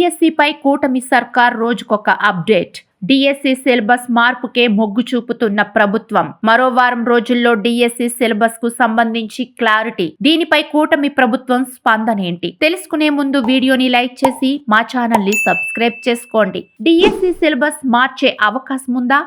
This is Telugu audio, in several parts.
డిఎస్సిపై కూటమి సర్కార్ రోజుకొక అప్డేట్. డిఎస్సి సిలబస్ మార్పుకే మొగ్గు చూపుతున్న ప్రభుత్వం. మరో వారం రోజుల్లో డిఎస్సి సిలబస్ కు సంబంధించి క్లారిటీ. దీనిపై కూటమి ప్రభుత్వం స్పందన ఏంటి? తెలుసుకునే ముందు వీడియోని లైక్ చేసి మా ఛానల్ ని సబ్స్క్రైబ్ చేసుకోండి. డిఎస్సి సిలబస్ మార్చే అవకాశం ఉందా?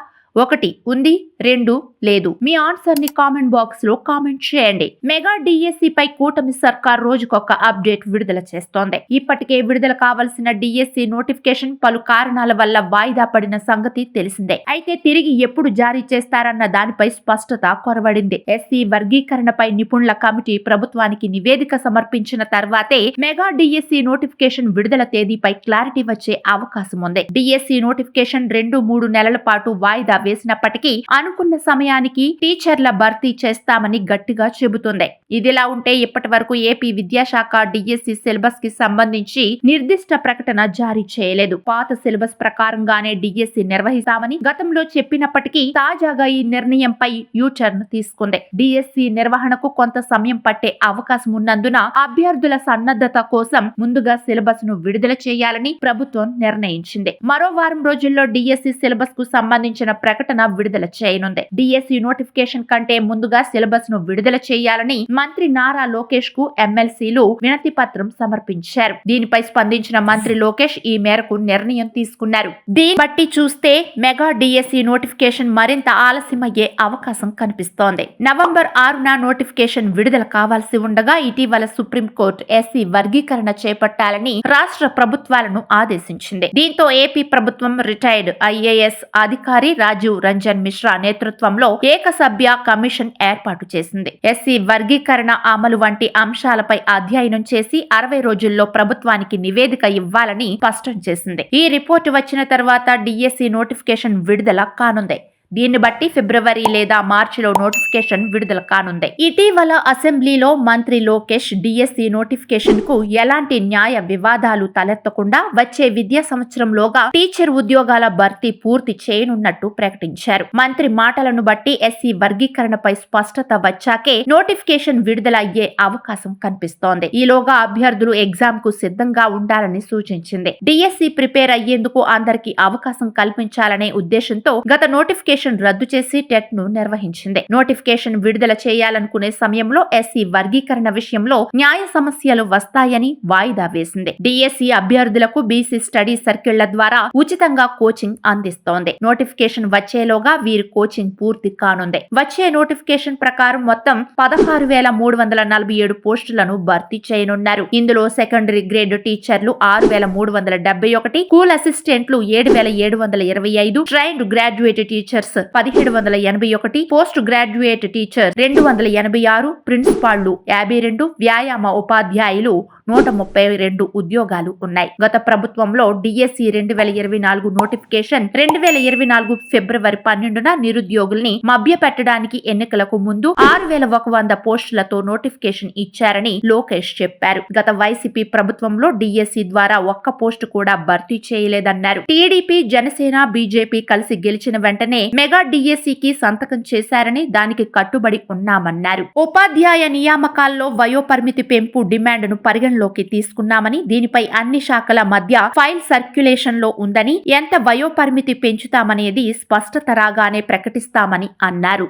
1 ఉంది, 2 లేదు. మీ ఆన్సర్ ని కామెంట్ బాక్స్ లో కామెంట్ చేయండి. మెగా డిఎస్సి పై కూటమి సర్కార్ రోజుకొక అప్డేట్ విడుదల చేస్తోంది. ఇప్పటికే విడుదల కావాల్సిన డిఎస్సి నోటిఫికేషన్ పలు కారణాల వల్ల వాయిదా పడిన సంగతి తెలిసిందే. అయితే తిరిగి ఎప్పుడు జారీ చేస్తారన్న దానిపై స్పష్టత కొరవడింది. ఎస్సీ వర్గీకరణపై నిపుణుల కమిటీ ప్రభుత్వానికి నివేదిక సమర్పించిన తర్వాతే మెగా డిఎస్సి నోటిఫికేషన్ విడుదల తేదీపై క్లారిటీ వచ్చే అవకాశం ఉంది. డిఎస్సి నోటిఫికేషన్ 2-3 నెలల పాటు వాయిదా వేసినప్పటికీ అనుకున్న సమయానికి టీచర్ల భర్తీ చేస్తామని గట్టిగా చెబుతుంది. ఇదిలా ఉంటే ఇప్పటి వరకు ఏపీ విద్యాశాఖ డిఎస్సి సిలబస్ కి సంబంధించి నిర్దిష్ట ప్రకటన జారీ చేయలేదు. పాత సిలబస్ ప్రకారంగానే డిఎస్సి నిర్వహిస్తామని గతంలో చెప్పినప్పటికీ తాజాగా ఈ నిర్ణయంపై యూటర్న్ తీసుకుంది. డిఎస్సి నిర్వహణకు కొంత సమయం పట్టే అవకాశం ఉన్నందున అభ్యర్థుల సన్నద్ధత కోసం ముందుగా సిలబస్ ను విడుదల చేయాలని ప్రభుత్వం నిర్ణయించింది. మరో వారం రోజుల్లో డిఎస్సి సిలబస్ కు సంబంధించిన ప్రకటన విడుదల చేయనుంది. డిఎస్సి నోటిఫికేషన్ కంటే ముందుగా సిలబస్ ను విడుదల చేయాలని మంత్రి నారా లోకేష్ కు ఎమ్మెల్సీలు వినతి పత్రం సమర్పించారు. దీనిపై స్పందించిన మంత్రి లోకేష్ ఈ మేరకు నిర్ణయం తీసుకున్నారు. దీన్ని బట్టి చూస్తే మెగా డిఎస్సి నోటిఫికేషన్ మరింత ఆలస్యమయ్యే అవకాశం కనిపిస్తోంది. నవంబర్ 6న నోటిఫికేషన్ విడుదల కావాల్సి ఉండగా ఇటీవల సుప్రీంకోర్టు ఎస్సీ వర్గీకరణ చేపట్టాలని రాష్ట్ర ప్రభుత్వాలను ఆదేశించింది. దీంతో ఏపీ ప్రభుత్వం రిటైర్డ్ ఐఏఎస్ అధికారి రాజీవ్ రంజన్ మిశ్రా నేతృత్వంలో ఏకసభ్య కమిషన్ ఏర్పాటు చేసింది. ఎస్సీ వర్గీకరణ అమలు వంటి అంశాలపై అధ్యయనం చేసి 60 రోజుల్లో ప్రభుత్వానికి నివేదిక ఇవ్వాలని స్పష్టం చేసింది. ఈ రిపోర్టు వచ్చిన తర్వాత డిఎస్సి నోటిఫికేషన్ విడుదల కానుంది. దీన్ని బట్టి ఫిబ్రవరి లేదా మార్చిలో నోటిఫికేషన్ విడుదల కానుంది. ఇటీవల అసెంబ్లీలో మంత్రి లోకేష్ డిఎస్సి నోటిఫికేషన్ కు ఎలాంటి న్యాయ వివాదాలు తలెత్తకుండా వచ్చే విద్యా సంవత్సరంలోగా టీచర్ ఉద్యోగాల భర్తీ పూర్తి చేయనున్నట్టు ప్రకటించారు. మంత్రి మాటలను బట్టి ఎస్సీ వర్గీకరణపై స్పష్టత వచ్చాకే నోటిఫికేషన్ విడుదల అయ్యే అవకాశం కనిపిస్తోంది. ఈలోగా అభ్యర్థులు ఎగ్జామ్ కు సిద్ధంగా ఉండాలని సూచించింది. డిఎస్సి ప్రిపేర్ అయ్యేందుకు అందరికీ అవకాశం కల్పించాలనే ఉద్దేశంతో గత నోటిఫికేషన్ రద్దు చేసి టెట్ ను నిర్వహించింది. నోటిఫికేషన్ విడుదల చేయాలనుకునే సమయంలో ఎస్సీ వర్గీకరణ విషయంలో న్యాయ సమస్యలు వస్తాయని వాయిదా వేసింది. డిఎస్సి అభ్యర్థులకు బీసీ స్టడీ సర్కిళ్ల ద్వారా ఉచితంగా కోచింగ్ అందిస్తోంది. నోటిఫికేషన్ వచ్చేలోగా వీరి కోచింగ్ పూర్తి కానుంది. వచ్చే నోటిఫికేషన్ ప్రకారం మొత్తం 16,347 పోస్టులను భర్తీ చేయనున్నారు. ఇందులో సెకండరీ గ్రేడ్ టీచర్లు 6,371, స్కూల్ అసిస్టెంట్లు 7,725, trained graduate teachers 1,781, post graduate teacher 286, ప్రిన్సిపాళ్లు 52, వ్యాయామ ఉపాధ్యాయులు 132 ఉద్యోగాలు ఉన్నాయి. గత ప్రభుత్వంలో డిఎస్సి 2024 నోటిఫికేషన్ 2024 ఫిబ్రవరి 12న నిరుద్యోగుల్ని మభ్యపెట్టడానికి ఎన్నికలకు ముందు 6,100 పోస్టులతో నోటిఫికేషన్ ఇచ్చారని లోకేష్ చెప్పారు. గత వైసీపీ ప్రభుత్వంలో డిఎస్సి ద్వారా ఒక్క పోస్టు కూడా భర్తీ చేయలేదన్నారు. టీడీపీ, జనసేన, బీజేపీ కలిసి గెలిచిన వెంటనే మెగా డిఎస్సికి సంతకం చేశారని దానికి కట్టుబడి ఉన్నామన్నారు. ఉపాధ్యాయ నియామకాల్లో వయోపరిమితి పెంపు డిమాండ్ను పరిగణలోకి తీసుకున్నామని, దీనిపై అన్ని శాఖల మధ్య ఫైల్ సర్క్యులేషన్ లో ఉందని, ఎంత వయోపరిమితి పెంచుతామనేది స్పష్టత రాగానే ప్రకటిస్తామని అన్నారు.